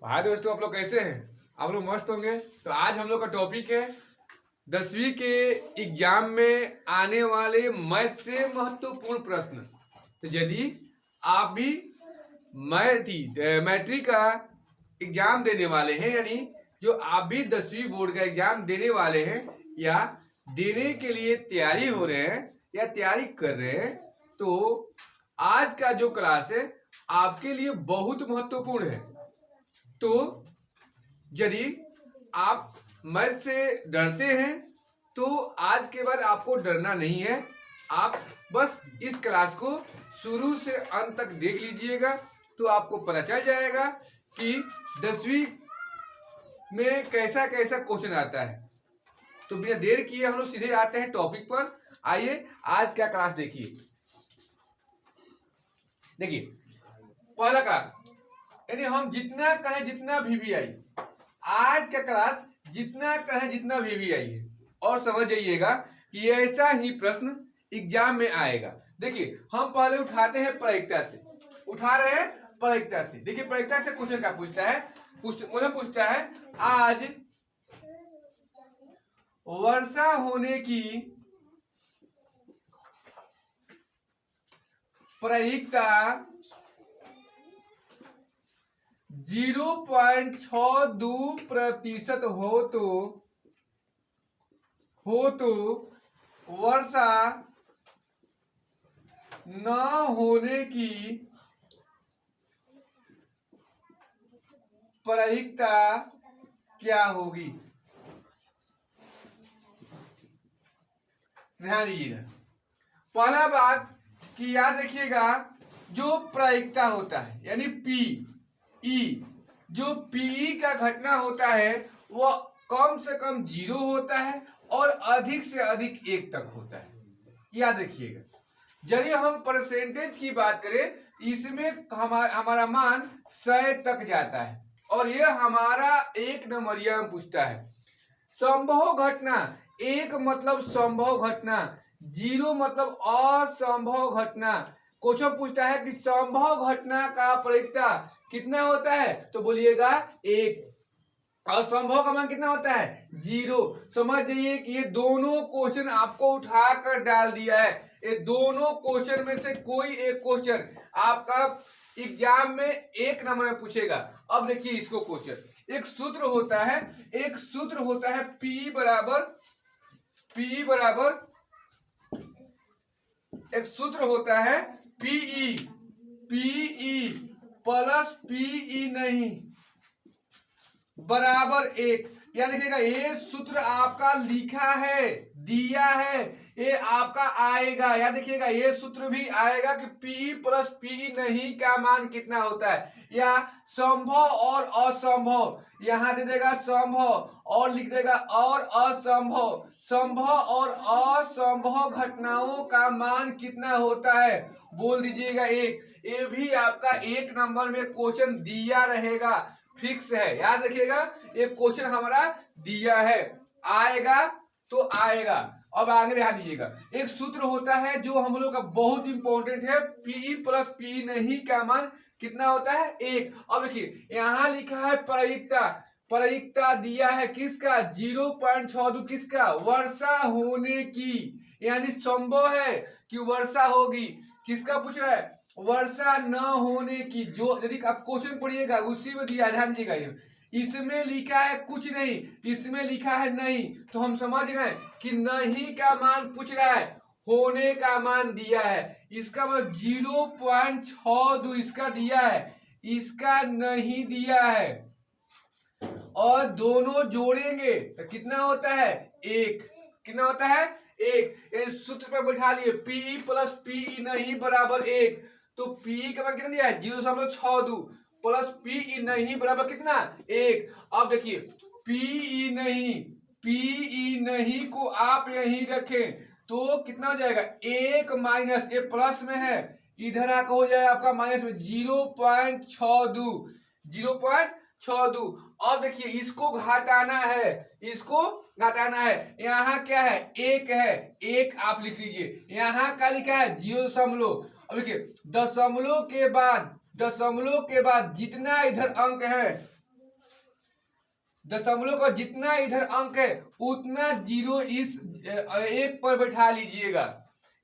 हाय दोस्तों, आप लोग कैसे हैं? आप लोग मस्त होंगे। तो आज हम लोग का टॉपिक है 10वीं के एग्जाम में आने वाले मैथ से महत्वपूर्ण प्रश्न। तो यदि आप भी मैट्रिक का एग्जाम देने वाले हैं, यानी जो आप भी 10वीं बोर्ड का एग्जाम देने वाले हैं या देने के लिए तैयारी हो रहे हैं या तैयारी कर रहे हैं, तो आज का जो क्लास है आपके लिए बहुत महत्वपूर्ण है। तो यदि आप मैथ से डरते हैं तो आज के बाद आपको डरना नहीं है। आप बस इस क्लास को शुरू से अंत तक देख लीजिएगा तो आपको पता चल जाएगा कि 10वीं में कैसा कैसा क्वेश्चन आता है। तो बिना देर किए हम लोग सीधे आते हैं टॉपिक पर। आइए आज क्या क्लास देखिए। देखिए पहला क्लास, यानी हम जितना कहें जितना VVI, आज का क्लास जितना कहें जितना VVI है। और समझ जाइएगा कि ऐसा ही प्रश्न एग्जाम में आएगा। देखिए हम पहले उठाते हैं प्रायिकता से, उठा रहे हैं प्रायिकता से। देखिए प्रायिकता से क्वेश्चन क्या पूछता है, पूछता है आज वर्षा होने की प्रायिकता 0.62% हो तो वर्षा न होने की प्रायिकता क्या होगी। ध्यान दीजिएगा। पहला बात कि याद रखिएगा, जो प्रायिकता होता है यानी PE, जो PE का घटना होता है वह कम से कम 0 होता है और अधिक से अधिक 1 तक होता है। याद रखिएगा। यदि हम परसेंटेज की बात करें, इसमें हमारा मान 100 तक जाता है और यह हमारा 1 नंबरिया में पूछता है। संभव घटना, 1 मतलब संभव घटना, 0 मतलब असंभव घटना। क्वेश्चन पूछता है कि संभव घटना का प्रायिकता कितना होता है, तो बोलिएगा 1। असंभव का मान कितना होता है, 0। समझ जाइए कि ये दोनों क्वेश्चन आपको उठाकर डाल दिया है। ये दोनों क्वेश्चन में से कोई एक क्वेश्चन आपका एग्जाम में 1 नंबर में पूछेगा। अब देखिए इसको क्वेश्चन, एक सूत्र होता है P बराबर एक सूत्र होता है PE प्लस PE नहीं बराबर 1। या लिखिएगा, ये सूत्र आपका लिखा है, दिया है, ये आपका आएगा। याद देखिएगा, ये सूत्र भी आएगा कि PE प्लस PE नहीं का मान कितना होता है। या संभव और असंभव, यहां दे देगा संभव और लिख देगा और असंभव। संभव और असंभव घटनाओं का मान कितना होता है, बोल दीजिएगा 1। ये भी आपका 1 नंबर में क्वेश्चन दिया रहेगा, फिक्स है। याद रखिएगा, ये क्वेश्चन हमारा दिया है, आएगा तो आएगा। अब आगे ध्यान दीजिएगा, एक सूत्र होता है जो हम लोग का बहुत इंपॉर्टेंट है, PE प्लस PE नहीं का मान कितना होता है, 1। अब देखिए यहां लिखा है प्रायिकता दिया है किसका, 0.62, किसका, वर्षा होने की। यानी संभव है कि वर्षा होगी। किसका पूछ रहा है, वर्षा न होने की। जो यदि आप क्वेश्चन पढ़िएगा उसी में दिया, ध्यान दीजिएगा। इसमें लिखा है कुछ नहीं, इसमें लिखा है नहीं, तो हम समझ गए कि नहीं का मान पूछ रहा है, होने का मान दिया है। इसका मतलब 0.62 इसका दिया है, इसका नहीं दिया है, और दोनों जोड़ेंगे तो कितना होता है, 1। कितना होता है, 1। इस सूत्र पे बैठा लिए, PE प्लस PE नहीं बराबर 1। तो PE का मान कितना दिया है, 0.62 प्लस PE नहीं बराबर कितना, 1। अब देखिए PE नहीं को आप यहीं रखें तो कितना हो जाएगा, 1 माइनस, ये प्लस में है, इधर आकर हो जाएगा आपका माइनस में, 0.62। अब देखिए इसको घटाना है, यहाँ क्या है, 1 है, 1 आप लिख लीजिए। यहाँ क्या लिखा है, 0. अब देखिए दशमलव के बाद जितना इधर अंक है दशमलव का जितना इधर अंक है उतना जीरो इस एक पर बैठा लीजिएगा।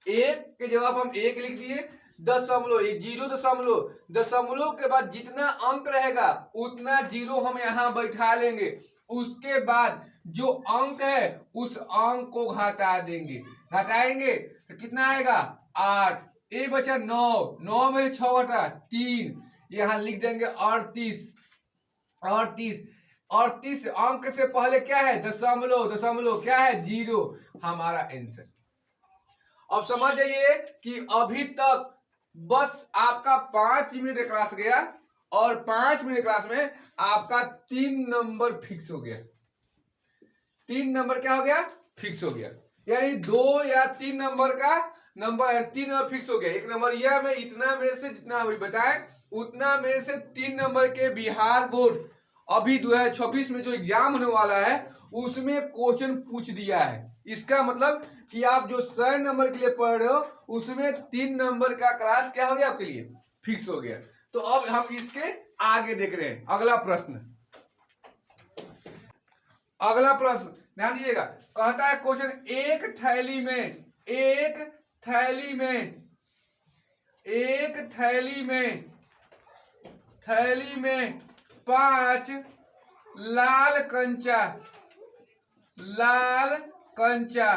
एक के जवाब हम एक लिख दिए, दशमलव ये जीरो दशमलव, दशमलव के बाद जितना अंक रहेगा उतना जीरो हम यहाँ बैठा लेंगे। उसके बाद जो अंक है उस अंक को घटा देंगे, घटाएंगे तो कितना आएगा 8, ये बचा 9, 9 में 6 घटा 3, यहाँ लिख देंगे 38, 38, 38 अंक से पहले क्या है दशमलव, दशमलव क्या है जीरो, हमारा आंसर। अब समझ जाइए कि अभी तक बस आपका 5 मिनट क्लास गया और 5 मिनट क्लास में आपका 3 नंबर फिक्स हो गया। 3 नंबर क्या हो गया फिक्स हो गया, यानी 2 या 3 नंबर का नंबर 3 नंबर फिक्स हो गया। एक नंबर यह में इतना में से जितना अभी बताए उतना में से 3 नंबर के बिहार बोर्ड अभी 2026 में जो एग्जाम होने वाला है उसमें क्वेश्चन पूछ दिया है। इसका मतलब कि आप जो 100 नंबर के लिए पढ़ रहे हो उसमें 3 नंबर का क्लास क्या हो गया आपके लिए फिक्स हो गया। तो अब हम इसके आगे देख रहे हैं अगला प्रश्न। अगला प्रश्न ध्यान दीजिएगा, कहता है क्वेश्चन एक थैली में थैली में 5 लाल कंचा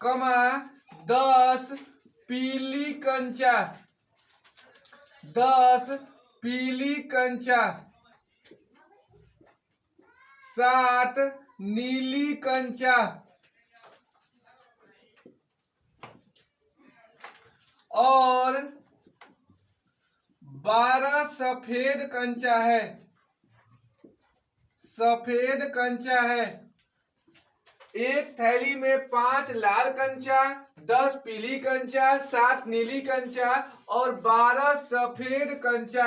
कमा 10 पीली कंचा 7 नीली कंचा और 12 सफेद कंचा है। एक थैली में 5 लाल कंचा, 10 पीली कंचा, 7 नीली कंचा और 12 सफेद कंचा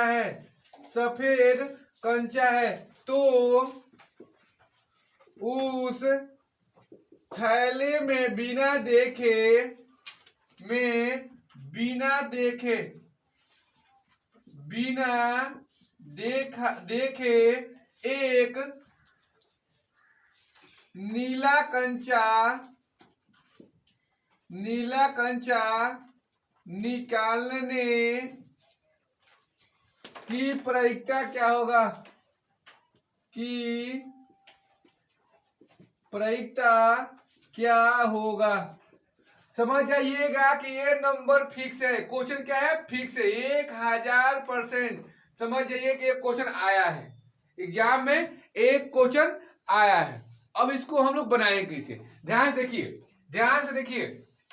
है। तो उस थैले में बिना देखे एक नीला कंचा निकालने की प्रायिकता क्या होगा, समझ जाइएगा कि ये नंबर फिक्स है। क्वेश्चन क्या है फिक्स है 1000%। समझ जाइए कि ये क्वेश्चन आया है एग्जाम में, एक क्वेश्चन आया है। अब इसको हम लोग बनाएंगे इसे, ध्यान से देखिए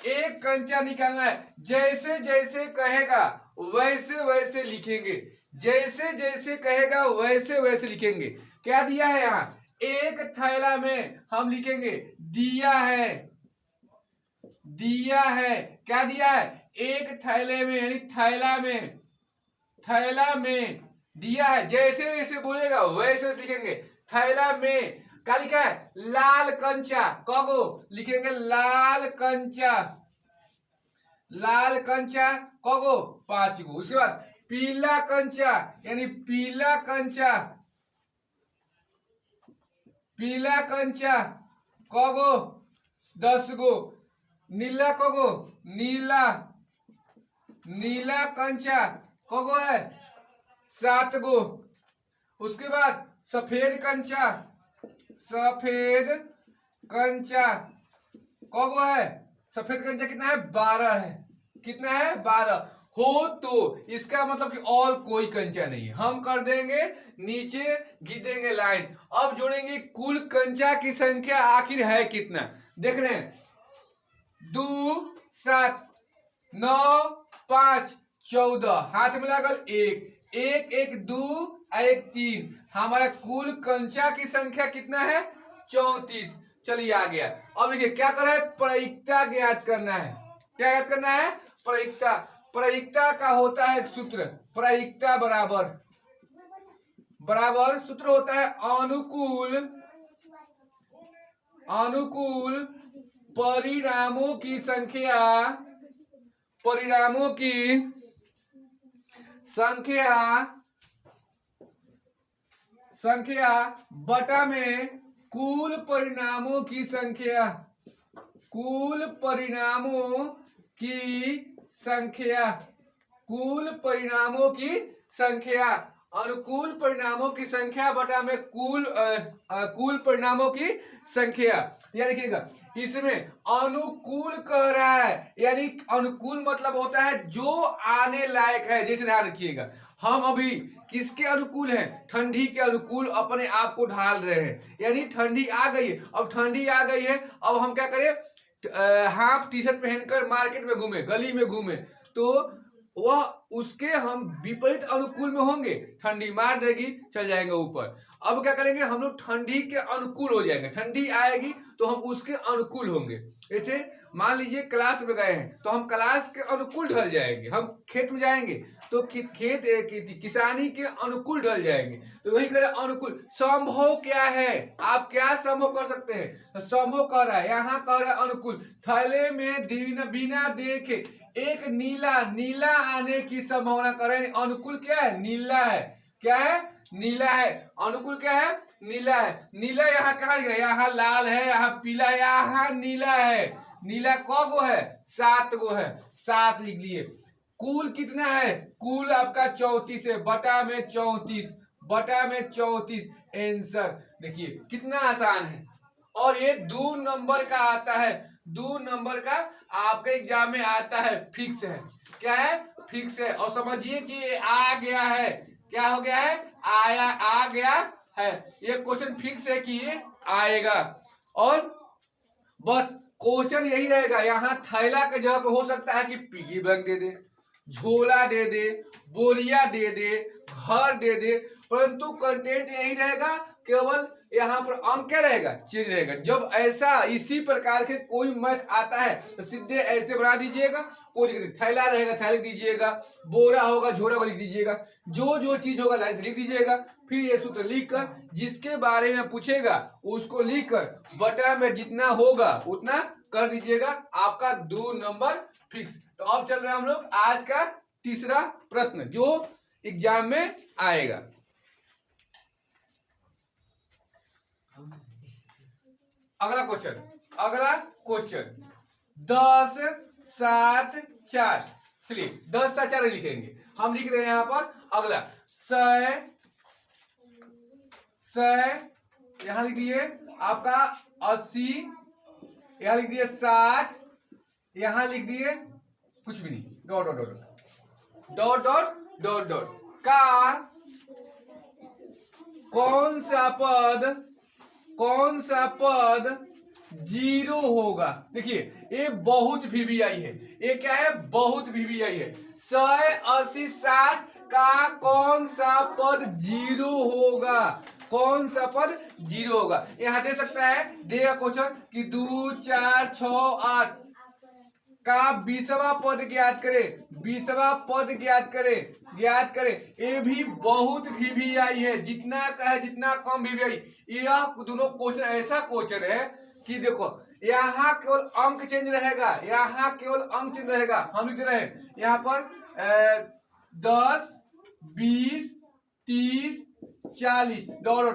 एक कंचा निकालना है। जैसे जैसे कहेगा वैसे वैसे लिखेंगे, जैसे जैसे कहेगा वैसे वैसे लिखेंगे। क्या दिया है यहाँ, एक थैला में हम लिखेंगे दिया है। क्या दिया है, एक थैले में यानी थैला में दिया है। जैसे जैसे बोलेगा वैसे वैसे लिखेंगे। थैला में क्या लिखा है, लाल कंचा, कगो लिखेंगे लाल कंचा कगो 5 गो। उसके बाद पीला कंचा यानी पीला कंचा कगो 10 गो। नीला कगो नीला कंचा कगो है 7 गो। उसके बाद सफेद कंचा कगो है, सफेद कंचा कितना है 12 है। कितना है 12 हो, तो इसका मतलब कि और कोई कंचा नहीं है। हम कर देंगे नीचे गीदेंगे लाइन। अब जोड़ेंगे कुल कंचा की संख्या आखिर है कितना, देख रहे हैं 2 7 9 5 14, हाथ में लागल 1 1 1 2 1 3। हमारा कुल कंचा की संख्या कितना है 34। चलिए आ गया। अब देखिए क्या करना है, प्रायिकता ज्ञात करना है। क्या याद करना है, प्रायिकता का होता है एक सूत्र, प्रायिकता बराबर सूत्र होता है अनुकूल परिणामों की संख्या बटा में कुल परिणामों की संख्या, कुल परिणामों की संख्या, कुल परिणामों की संख्या, अनुकूल परिणामों की संख्या बटा में कुल परिणामों की संख्या। या देखिएगा इसमें अनुकूल कह रहा है, यानी अनुकूल मतलब होता है जो आने लायक है। जैसे ध्यान रखिएगा, हम अभी किसके अनुकूल हैं? ठंडी के अनुकूल अपने आप को ढाल रहे हैं, यानी ठंडी आ गई है। अब ठंडी आ गई है, अब हम क्या करें? हाफ टी शर्ट पहनकर मार्केट में घूमे, गली में घूमे, तो वह उसके हम विपरीत अनुकूल में होंगे, ठंडी मार देगी, चल जाएंगे ऊपर। अब क्या करेंगे? हम लोग ठंडी के अनुकूल हो जाएंगे, ठंडी आएगी तो हम उसके अनुकूल होंगे। जैसे मान लीजिए क्लास में गए हैं तो हम क्लास के अनुकूल ढल जाएंगे, हम खेत में जाएंगे तो खेत किसानी के अनुकूल ढल जाएंगे। तो वही करें अनुकूल। संभव क्या है? आप क्या संभव कर सकते हैं? तो संभव कह रहा है, यहाँ कह रहा है अनुकूल। थैले में बिना देखे एक नीला आने की संभावना कर रहे हैं। अनुकूल क्या है? नीला है। क्या है? नीला है। अनुकूल क्या है? नीला है। नीला यहाँ कहा लिख रहा है? यहाँ लाल है, यहाँ पीला है, यहाँ नीला है। नीला कौ गो है? 7 गो है, 7 लिख लिए। कुल कितना है? कुल आपका 34 है, बटा में 34, बटा में 34 आंसर। देखिए कितना आसान है। और ये 2 नंबर का आता है, 2 नंबर का आपके एग्जाम में आता है, फिक्स है। क्या है? फिक्स है। और समझिए कि ये आ गया है। क्या हो गया है? आया, आ गया है। ये क्वेश्चन फिक्स है कि ये आएगा। और बस क्वेश्चन यही रहेगा, यहाँ थैला के जगह पे हो सकता है कि पिगी बैंक दे दे, झोला दे दे, बोरिया दे दे, घर दे दे, परंतु कंटेंट यही रहेगा। केवल यहाँ पर अंक क्या रहेगा? चेंज रहेगा। जब ऐसा इसी प्रकार के कोई मैथ आता है तो सीधे ऐसे बना दीजिएगा, कोई दिक्कत नहीं। थैला रहेगा, थैला लिख दीजिएगा, बोरा होगा, झोरा को लिख दीजिएगा, जो चीज होगा लाइन से लिख दीजिएगा। फिर ये सूत्र लिखकर जिसके बारे में पूछेगा उसको लिखकर बटा में जितना होगा उतना कर दीजिएगा। आपका 2 नंबर फिक्स। तो अब चल रहा है हम लोग आज का तीसरा प्रश्न जो एग्जाम में आएगा। अगला क्वेश्चन 10, 7, 4। चलिए 10, 7, 4 लिखेंगे। हम लिख रहे हैं यहाँ पर अगला 100, यहां लिख दिए आपका 80, यहां लिख दिए 60, यहां लिख दिए कुछ भी नहीं, dot dot dot dot dot dot dot का कौन सा पद 0 होगा? देखिए ये बहुत VVI है। ये क्या है? बहुत VVI है। 100, 80, 60 का कौन सा पद 0 होगा? कौन सा पद 0 होगा? यहां दे सकता है, देगा क्वेश्चन कि 2, 4, 6, 8 का 20वां पद ज्ञात करें, 20वां पद ज्ञात करें। ये भी बहुत VVI है। जितना का है जितना कम VVI। यह दोनों क्वेश्चन ऐसा क्वेश्चन है कि देखो यहाँ केवल अंक चेंज रहेगा, हम लिख रहे हैं यहाँ पर 10, 20, 30, 40 डॉट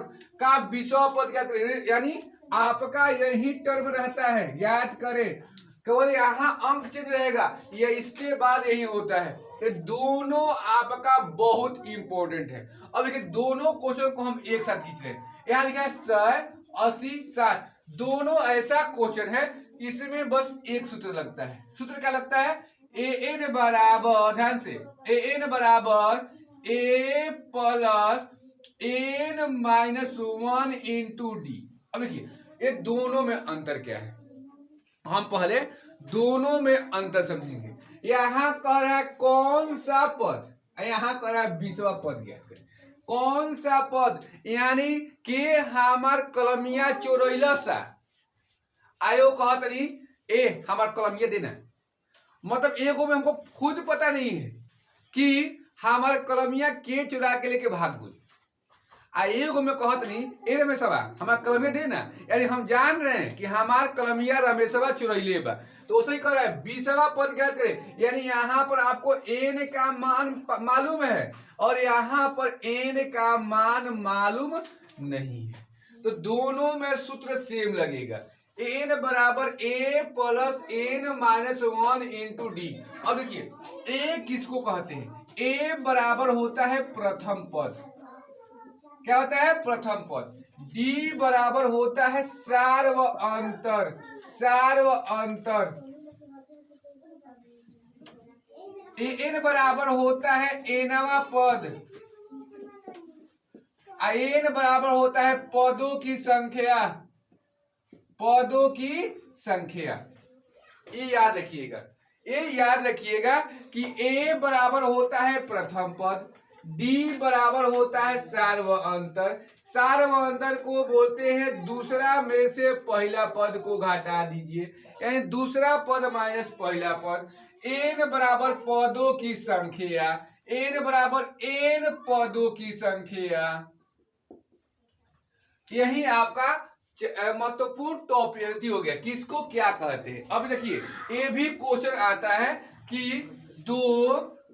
का 20वां पद ज्ञात करें। यानी आपका यही टर्म रहता है, याद करें। केवल यहाँ अंक चेंज रहेगा, ये इसके बाद यही होता है। ये दोनों आपका बहुत इंपॉर्टेंट है। अब देखिए दोनों क्वेश्चन को हम एक साथ खींच लें। यहाँ लिखा है 100, 80, 60, दोनों ऐसा क्वेश्चन है, इसमें बस एक सूत्र लगता है। सूत्र क्या लगता है? an बराबर, ध्यान से, an बराबर a plus n-1 into D. अब देखिए ये दोनों में अंतर क्या है, हम पहले दोनों में अंतर समझेंगे। यहां कह रहा है कौन सा पद, यहां कह रहा है 20वां पद ज्ञात करें। कौन सा पद? यानी के हमार कलमिया चोरैला सा आयो कहत नहीं ए हमार कलमिया देना, मतलब एगो में हमको खुद पता नहीं है कि हमार कलमिया के चुरा के लेके भाग गई, आ एगो में कहत नहीं ए रमेशवा हमार कलमिया देना, यानी हम जान रहे हैं कि हमार कलमिया रमेशवा चुरैले बा। तो वैसे ही कर रहा है 20वां पद ज्ञात करें, यानी यहाँ पर आपको n का मान मालूम है और यहाँ पर n का मान मालूम नहीं है। तो दोनों में सूत्र सेम लगेगा, n बराबर a plus n minus 1 into D. अब देखिए a किसको कहते हैं, a बराबर होता है प्रथम पद, क्या होता है प्रथम पद। डी बराबर होता है सार्व अंतर, सार्व अंतर। एन बराबर होता है एनवा पद, एन बराबर होता है पदों की संख्या, पदों की संख्या। ये याद रखिएगा, ये याद रखिएगा कि ए बराबर होता है प्रथम पद, डी बराबर होता है सार्व अंतर। सार्व अंतर को बोलते हैं दूसरा में से पहला पद को घटा दीजिए, यानी दूसरा पद माइनस पहला पद। एन बराबर पदों की संख्या, एन बराबर एन पदों की संख्या। यही आपका महत्वपूर्ण टॉपिक हो गया, किसको क्या कहते हैं। अब देखिए ये भी क्वेश्चन आता है कि 2,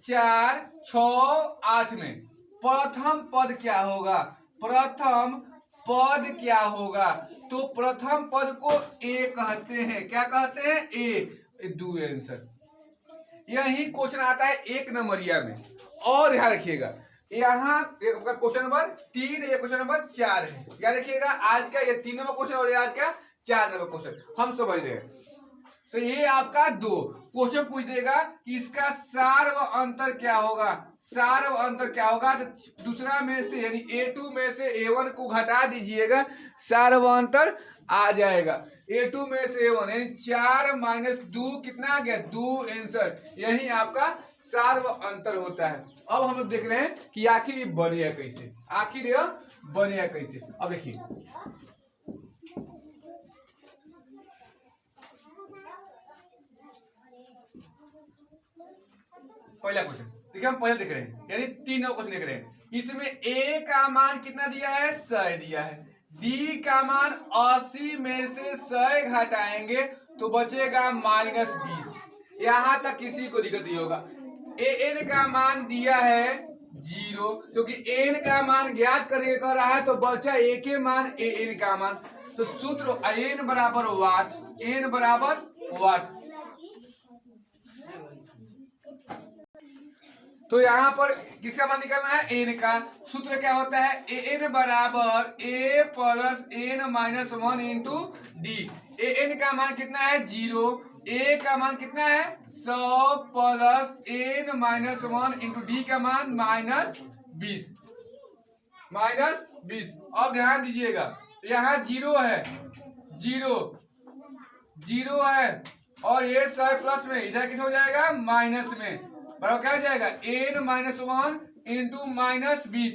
4, 6, 8 में प्रथम पद क्या होगा, प्रथम पद क्या होगा। तो प्रथम पद को ए कहते हैं, क्या कहते हैं ए। Do answer. यही क्वेश्चन आता है 1 नंबरिया में। और ध्यान रखिएगा यहाँ क्वेश्चन नंबर 3, ये क्वेश्चन नंबर 4 है। याद रखिएगा आज का ये 3 नंबर क्वेश्चन और ये आज का 4 नंबर क्वेश्चन हम समझ रहे हैं। तो ये आपका 2 क्वेश्चन पूछ देगा कि इसका सार्व अंतर क्या होगा, सार्व अंतर क्या होगा। तो दूसरा में से यानी A2 में से A1 को घटा दीजिएगा, सार्व अंतर आ जाएगा। A2 में से A1 यानी 4 माइनस 2 कितना आ गया, 2 आंसर। यही आपका सार्व अंतर होता है। अब हम लोग देख रहे हैं कि आखिर ये बनेगा कैसे, आखिर यह बनेगा कैसे। अब देखिए पहला क्वेश्चन देखिए, हम पहले देख रहे हैं यानी 3 नंबर क्वेश्चन देख रहे हैं। इसमें a का मान कितना दिया है, 100 दिया है। d का मान 80 में से 100 घटाएंगे तो बचेगा -20। यहां तक किसी को दिक्कत नहीं होगा। an का मान दिया है 0, क्योंकि n का मान ज्ञात करके कर रहा है तो बचा a के मान an का मान। तो सूत्र n बराबर वाट, n बराबर वाट। तो यहाँ पर किसका मान निकालना है, n का। सूत्र क्या होता है, an बराबर a plus n minus 1 into D. an का मान कितना है 0, a का मान कितना है 100 plus n minus 1 into D का मान -20, -20। अब ध्यान दीजिएगा यहाँ 0 है, 0 है और ये 100 प्लस में इधर किस हो जाएगा माइनस में, बराबर क्या हो जाएगा n माइनस 1 इंटू -20,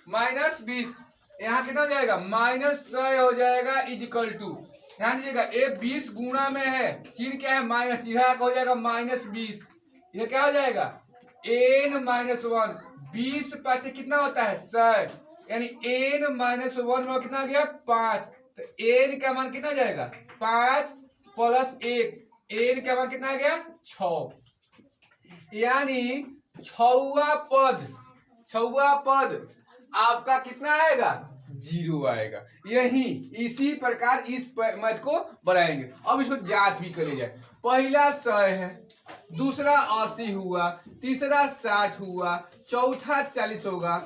-20। यहाँ कितना हो जाएगा -100 हो जाएगा इजिकल टू। ध्यान दीजिएगा ये 20 गुणा में है, चिन्ह क्या है माइनस, यहाँ हो जाएगा -20। ये क्या हो जाएगा n माइनस 1, 20 पाँच कितना होता है 100, यानी n माइनस 1 में कितना आ गया 5। तो n का मान कितना जाएगा 5 प्लस 1, n का मान कितना आ गया 6, यानी छवा पद आपका कितना आएगा 0 आएगा। यही इसी प्रकार इस मैथ को बनाएंगे। अब इसको जांच भी करी जाए। पहला 100 है, दूसरा 80 हुआ, तीसरा 60 हुआ, चौथा 40 होगा,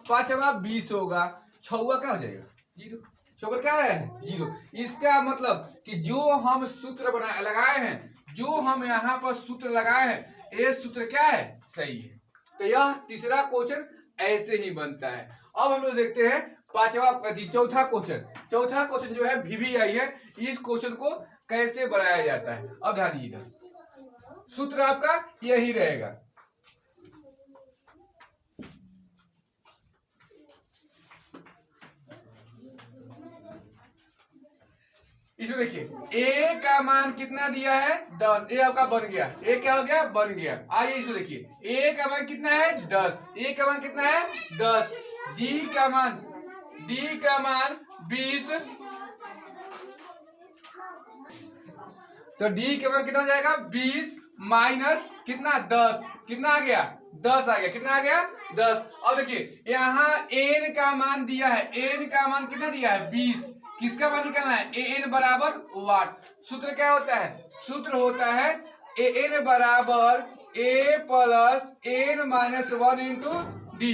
पांचवा 20 होगा, छवा क्या हो जाएगा 0। चौका क्या है 0। इसका मतलब कि जो हम सूत्र बना लगाए हैं, जो हम यहाँ पर सूत्र लगाए हैं, ये सूत्र क्या है सही है। तो यह तीसरा क्वेश्चन ऐसे ही बनता है। अब हम लोग देखते हैं चौथा क्वेश्चन जो है VVI है, इस क्वेश्चन को कैसे बनाया जाता है। अब ध्यान दीजिएगा, सूत्र आपका यही रहेगा। इसमें देखिए a का मान कितना दिया है 10, a आपका बन गया, a क्या हो गया बन गया। आइए इसमें देखिए a का मान कितना है 10, a का मान कितना है 10, d का मान 20, तो d का मान कितना हो जाएगा 20 माइनस कितना 10, कितना आ गया 10 आ गया। कितना आ गया? 10। अब देखिए यहाँ n का मान दिया है, n का मान कितना दिया है? 20। किसका मान निकालना है? an बराबर वाट। सूत्र क्या होता है? सूत्र होता है an बराबर a plus n minus 1 into d.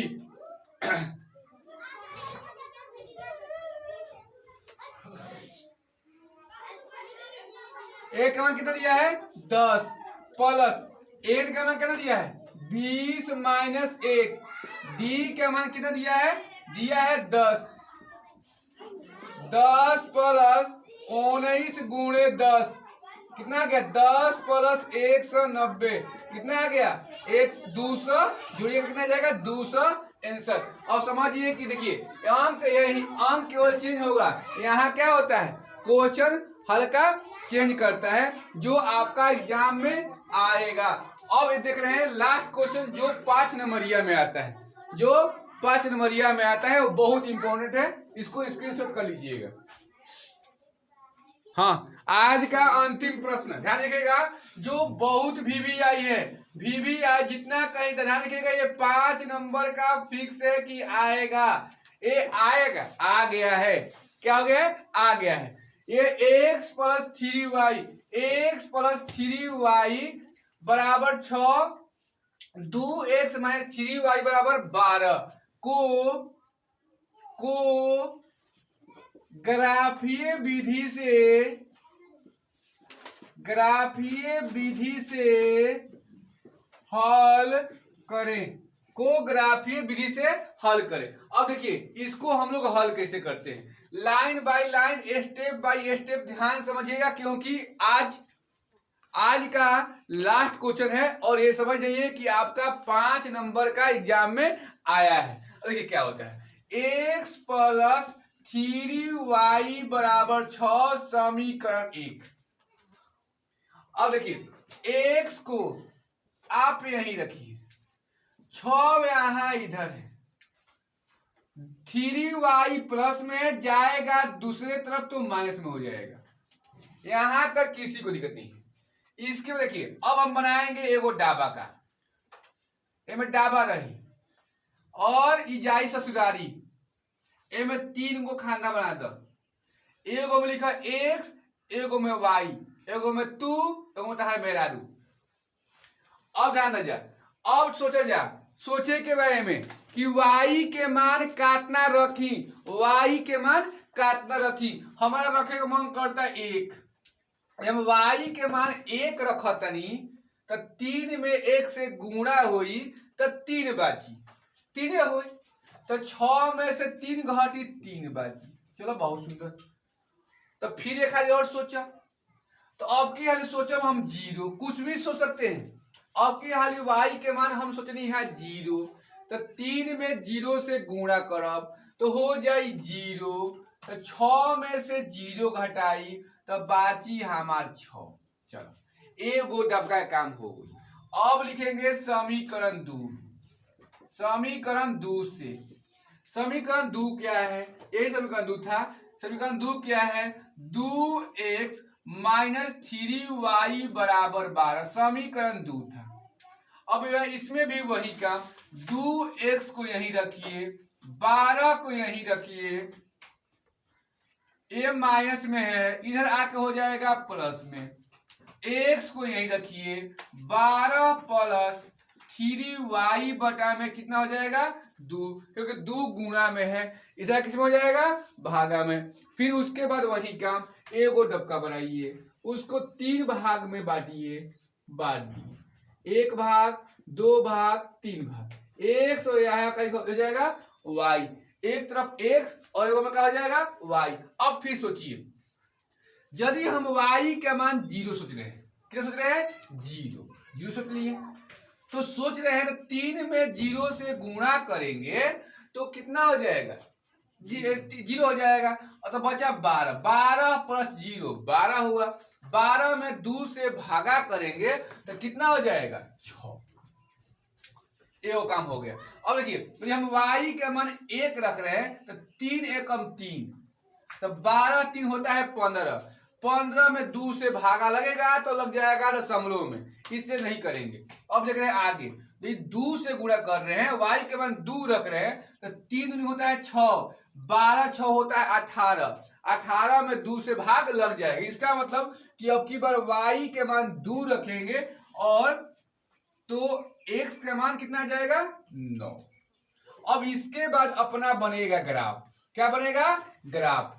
A का मान कितना दिया है? 10 प्लस एन का मान कितना दिया है? 20 माइनस 1। डी का मान कितना दिया है? दिया है 10। 10 प्लस 19 गुणे 10 कितना आ गया? 10 प्लस 190 कितना आ गया? 200 जोड़िएगा कितना जाएगा? 261। अब समझिए कि देखिए अंक यही अंक केवल चेंज होगा। यहाँ क्या होता है? क्वेश्चन हल्का चेंज करता है जो आपका एग्जाम में आएगा। अब ये देख रहे हैं लास्ट क्वेश्चन जो 5 नंबरिया में आता है, जो 5 नंबरिया में आता है वो बहुत इंपॉर्टेंट है, इसको स्क्रीनशॉट कर लीजिएगा। हाँ, आज का अंतिम प्रश्न ध्यान रखिएगा, जो बहुत VVI है। VVI जितना कहीं ध्यान रखिएगा, ये 5 नंबर का फिक्स है कि आएगा। ये आएगा, आ गया है। क्या हो गया? आ गया है। ये x plus 3y, x plus 3y बराबर 6, 2x माइनस 3y बराबर 12 को ग्राफीय विधि से हल करें। ग्राफीय विधि से हल करें। अब देखिए इसको हम लोग हल कैसे करते हैं, line by line, step by step ध्यान समझिएगा, क्योंकि आज का लास्ट क्वेश्चन है और ये समझ जाइए कि आपका 5 नंबर का एग्जाम में आया है। देखिए क्या होता है, x प्लस 3y बराबर 6 समीकरण 1। अब देखिए x को आप यहीं रखिए, 6 यहाँ इधर है, 3y प्लस में जाएगा दूसरे तरफ तो माइनस में हो जाएगा। यहां तक किसी को दिक्कत नहीं है। इसके बाद देखिए अब हम बनाएंगे एगो डाबा का, एमे डाबा रही और इजाई ससुरारी, एमे 3 को खाना बना दो। एगो में लिखा x, एगो में y, एगो में तू, एगो में तहार मेहरारू। अब ध्यान दे जा, अब सोचे के बारे में कि y के मान काटना रखी, y के मान काटना रखी। हमारा रखे का मन करता है 1, जब y के मान 1 रखतनी तो 3 में 1 से गुणा होई तो 3 बाची, 3 होई तो 6 में से 3 घटी 3 बाची। चलो बहुत सुंदर। तो फिर एक हाली और सोचा, तो अब की हाली सोचो हम 0, कुछ भी सोच सकते हैं। अब की हाली y के मान हम सोचनी है 0, तो 3 में 0 से गुणा करब तो हो जाई 0, तो 6 में से 0 घटाई तो बाची हमार 6। चलो एगो डब्बा का काम हो गई। अब लिखेंगे समीकरण 2। समीकरण 2 से, समीकरण 2 क्या है? यही समीकरण 2 था। समीकरण 2 क्या है? 2x माइनस 3y बराबर 12 समीकरण 2 था। अब इसमें भी वही काम, 2x को यहीं रखिए, 12 को यहीं रखिए, ये माइनस में है, इधर आके हो जाएगा प्लस में। x को यहीं रखिए, 12 प्लस 3y बटा में कितना हो जाएगा? 2, क्योंकि 2 गुणा में है, इधर किस में हो जाएगा? भागा में। फिर उसके बाद वही काम, एगो डबका बनाइए, उसको 3 भाग में बांटिए, बांट दिए, 1 भाग, 2 भाग, 3 भाग। x और यहाँ का हो जाएगा y, एक तरफ x और एक में क्या हो जाएगा? y। अब फिर सोचिए, यदि हम y का मान 0 सोच रहे हैं, क्या सोच रहे हैं? 0 सोच लिए, तो सोच रहे हैं 3 में 0 से गुणा करेंगे तो कितना हो जाएगा? 0 हो जाएगा। और तो बचा 12, 12 प्लस 0 12 हुआ, 12 में 2 से भागा करेंगे तो कितना हो जाएगा? 6। ये वो काम हो गया। अब देखिए तो हम y का मान 1 रख रहे हैं तो 3 एकम 3, तो 12 3 होता है 15, 15 में 2 से भागा लगेगा तो लग जाएगा दशमलव में, इससे नहीं करेंगे। अब देख रहे हैं आगे, यदि 2 से गुणा कर रहे हैं, y के मान 2 रख रहे हैं, तो 3 दूनी होता है 6, 12 6 होता है 18, 18 में 2 से भाग लग जाएगा। इसका मतलब कि अब की बार y के मान 2 रखेंगे और तो x का मान कितना आ जाएगा 9। अब इसके बाद अपना बनेगा ग्राफ। क्या बनेगा? ग्राफ।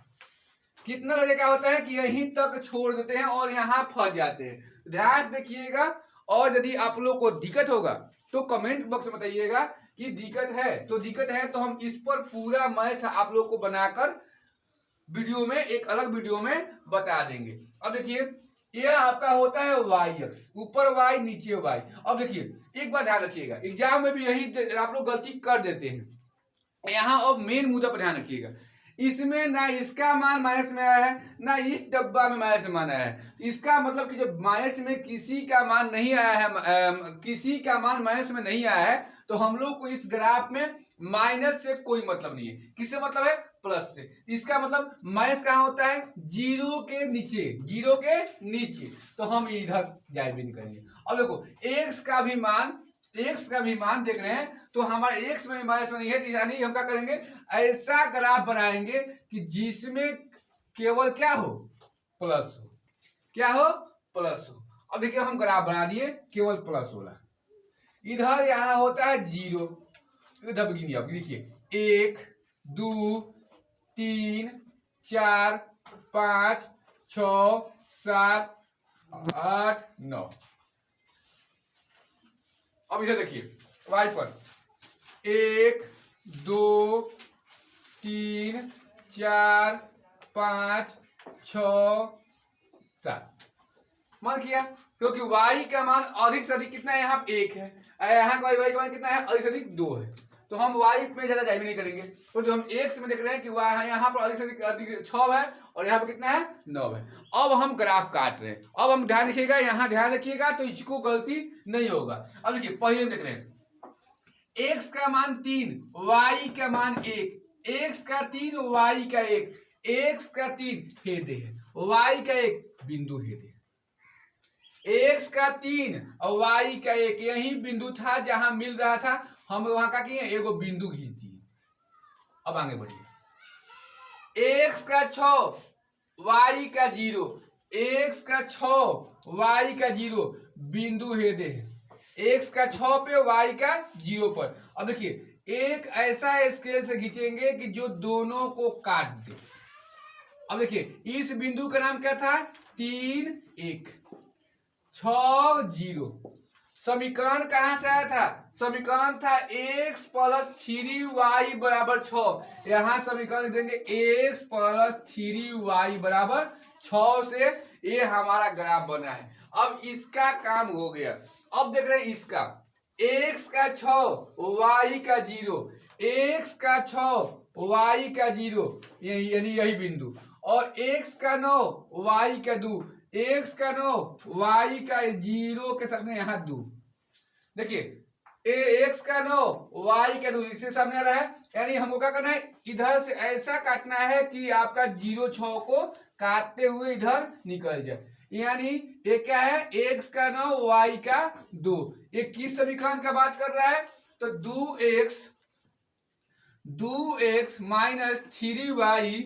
कितना लड़का होता है कि यहीं तक छोड़ देते हैं और यहाँ फंस जाते हैं। ध्यान से देखिएगा, और यदि आप लोग को दिक्कत होगा तो कमेंट बॉक्स में बताइएगा कि दिक्कत है। तो दिक्कत है तो हम इस पर पूरा मैथ आप लोग को बनाकर वीडियो में, एक अलग वीडियो में बता देंगे। अब देखिए, यह आपका होता है y अक्ष, ऊपर y नीचे y। अब देखिए एक बात ध्यान रखिएगा, एग्जाम में भी यही आप लोग गलती कर देते हैं। यहाँ अब मेन मुद्दा पर ध्यान रखिएगा, इसमें ना इसका मान माइनस में आया है, ना इस डब्बा में माइनस में आया है। इसका मतलब कि जब माइनस में किसी का मान नहीं आया है, किसी का मान माइनस में नहीं आया है, तो हम लोग को इस ग्राफ में माइनस से कोई मतलब नहीं है। किससे मतलब है? प्लस से। इसका मतलब माइनस कहाँ होता है? 0 के नीचे, 0 के नीचे। तो हम इधर जाए भी नहीं करेंगे। अब देखो x का भी मान देख रहे हैं, तो हमारा x में माइनस में नहीं है, यानी हम क्या करेंगे, ऐसा ग्राफ बनाएंगे कि जिसमें केवल क्या हो? प्लस हो। क्या हो? प्लस हो। अब देखिए हम ग्राफ बना दिए केवल प्लस वाला। इधर यहाँ होता है 0, इधर गिनिए आप, देखिए 1 2 3 4 5 6 7 8 9। अब इधर देखिए y पर 1 2 3 4 5 6 7 मान किया, क्योंकि y का मान अधिक से अधिक कितना है? यहाँ 1 है, यहाँ का y का मान कितना है? अधिक से अधिक 2 है। तो हम y में ज्यादा जाए भी नहीं करेंगे। तो जो हम x में देख रहे हैं कि यहाँ पर अधिक से अधिक 6 है और यहाँ पर कितना है? 9 है। अब हम ग्राफ काट रहे हैं। अब हम ध्यान रखिएगा, यहाँ ध्यान रखिएगा तो इसको गलती नहीं होगा। अब देखिए पहले देख रहे हैं x का मान 3, y का मान 1, x का 3 y का 1, x का 3 हेदे है, y का 1 बिंदु हेदे, x का 3 और y का 1 यही बिंदु था जहां मिल रहा था। हम वहां का किए एगो बिंदु खींच दिए। अब आगे बढ़िए, x का 6 y का 0, x का 6 y का 0 बिंदु हेदे है, x का 6 पे y का 0 पर। अब देखिए एक ऐसा स्केल से खींचेंगे कि जो दोनों को काट दे। अब देखिए इस बिंदु का नाम क्या था? 3 1 6 0। समीकरण कहां से आया था? समीकरण था x प्लस 3y बराबर 6। यहां समीकरण देंगे x प्लस 3y बराबर 6 से ये हमारा ग्राफ बना है। अब इसका काम हो गया। अब देख रहे हैं इसका x का 6 y का 0, x का 6 y का 0 यानी यही बिंदु, और x का 9 y का 2, x का 9 y का 0 के सामने यहाँ 2। देखिए x का 9 y का 2 इसके सामने आ रहा है, यानी हमको क्या करना है? इधर से ऐसा काटना है कि आपका 0 6 को काटते हुए इधर निकल जाए। यानी ये क्या है? x का 9 y का 2। ये किस समीकरण का बात कर रहा है? तो 2x माइनस 3y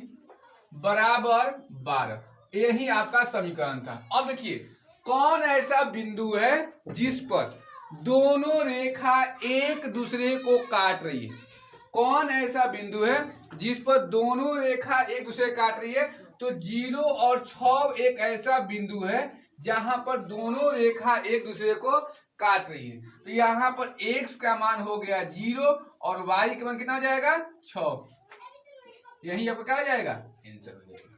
बराबर 12, यही आपका समीकरण था। अब देखिए कौन ऐसा बिंदु है जिस पर दोनों रेखा एक दूसरे को काट रही है? कौन ऐसा बिंदु है जिस पर दोनों रेखा एक दूसरे काट रही है? तो 0 और 6 एक ऐसा बिंदु है जहां पर दोनों रेखा एक दूसरे को काट रही है। तो यहाँ पर x का मान हो गया 0 और y का मान कितना हो जाएगा? 6। यही आपको क्या हो जाएगा? आंसर हो जाएगा।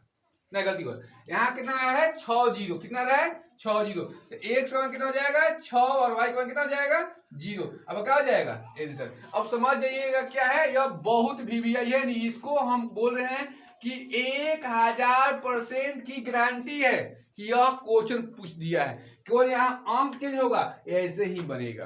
नहीं गलती हो, यहाँ कितना आया है? 6 0। कितना रहा है? 6 0। तो x का मान कितना हो जाएगा? 6 और y का मान कितना हो जाएगा? 0। अब क्या हो जाएगा? आंसर। अब समझ जाइएगा क्या है, यह बहुत VVI है नहीं, इसको हम बोल रहे हैं कि 1000% की गारंटी है कि यह क्वेश्चन पूछ दिया है, केवल यहाँ अंक चेंज होगा, ऐसे ही बनेगा।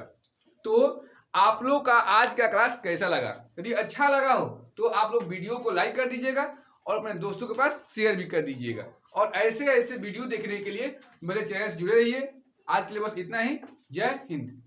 तो आप लोग का आज का क्लास कैसा लगा? यदि अच्छा लगा हो तो आप लोग वीडियो को लाइक कर दीजिएगा और अपने दोस्तों के पास शेयर भी कर दीजिएगा। और ऐसे ऐसे वीडियो देखने के लिए मेरे चैनल से जुड़े रहिए। आज के लिए बस इतना ही। जय हिंद।